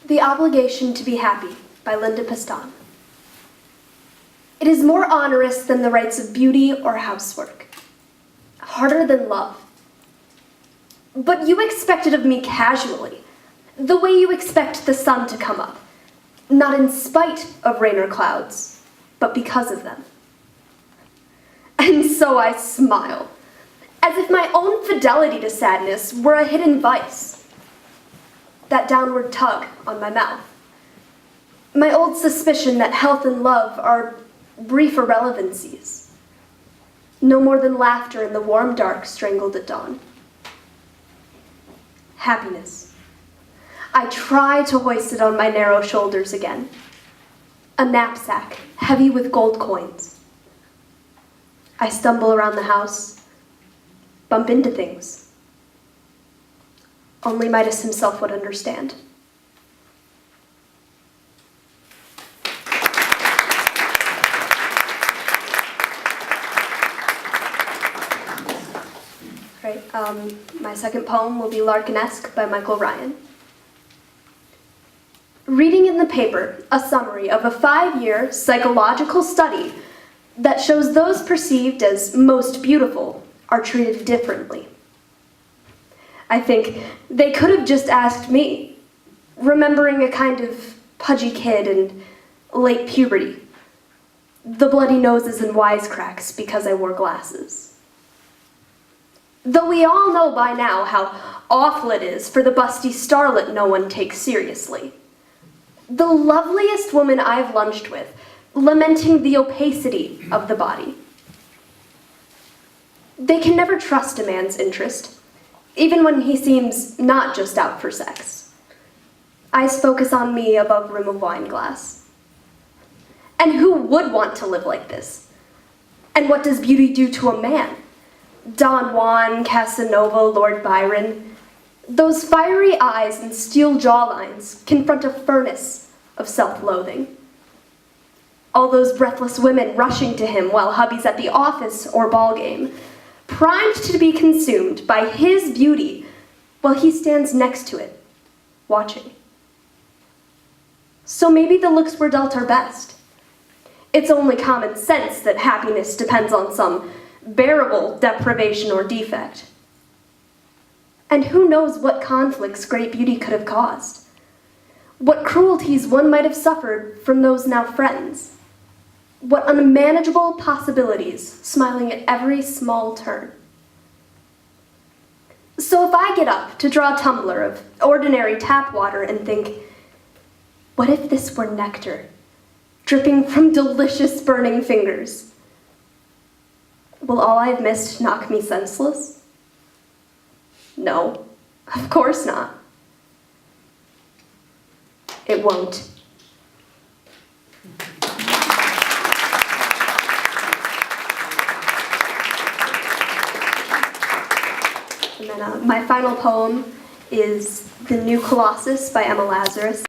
The Obligation to be Happy by Linda Piston. It is more onerous than the rights of beauty or housework, harder than love. But you expect it of me casually, the way you expect the sun to come up, not in spite of rain or clouds, but because of them. And so I smile, as if my own fidelity to sadness were a hidden vice. That downward tug on my mouth. My old suspicion that health and love are brief irrelevancies. No more than laughter in the warm dark strangled at dawn. Happiness. I try to hoist it on my narrow shoulders again. A knapsack heavy with gold coins. I stumble around the house, bump into things. Only Midas himself would understand. My second poem will be Larkinesque by Michael Ryan. Reading in the paper a summary of a 5-year psychological study that shows those perceived as most beautiful are treated differently. I think they could have just asked me, remembering a kind of pudgy kid in late puberty, the bloody noses and wisecracks because I wore glasses. Though we all know by now how awful it is for the busty starlet no one takes seriously. The loveliest woman I've lunched with, lamenting the opacity of the body. They can never trust a man's interest, even when he seems not just out for sex. Eyes focus on me above rim of wine glass. And who would want to live like this? And what does beauty do to a man? Don Juan, Casanova, Lord Byron. Those fiery eyes and steel jawlines confront a furnace of self-loathing. All those breathless women rushing to him while hubby's at the office or ball game, primed to be consumed by his beauty while he stands next to it, watching. So maybe the looks we're dealt are best. It's only common sense that happiness depends on some bearable deprivation or defect. And who knows what conflicts great beauty could have caused? What cruelties one might have suffered from those now friends? What unmanageable possibilities smiling at every small turn? So if I get up to draw a tumbler of ordinary tap water and think, what if this were nectar, dripping from delicious burning fingers? Will all I've missed knock me senseless? No, of course not. It won't. And then my final poem is The New Colossus by Emma Lazarus.